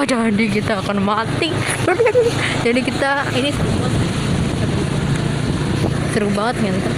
jadi kita akan mati. Jadi kita ini seru banget ngentot.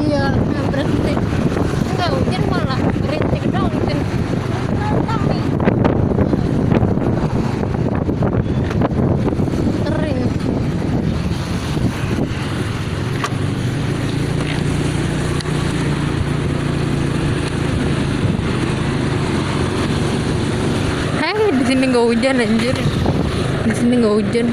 Iya, nah berhenti. Enggak hujan malah rintik dong hujan. Kering. Hei, di sini nggak hujan anjir. Di sini nggak hujan.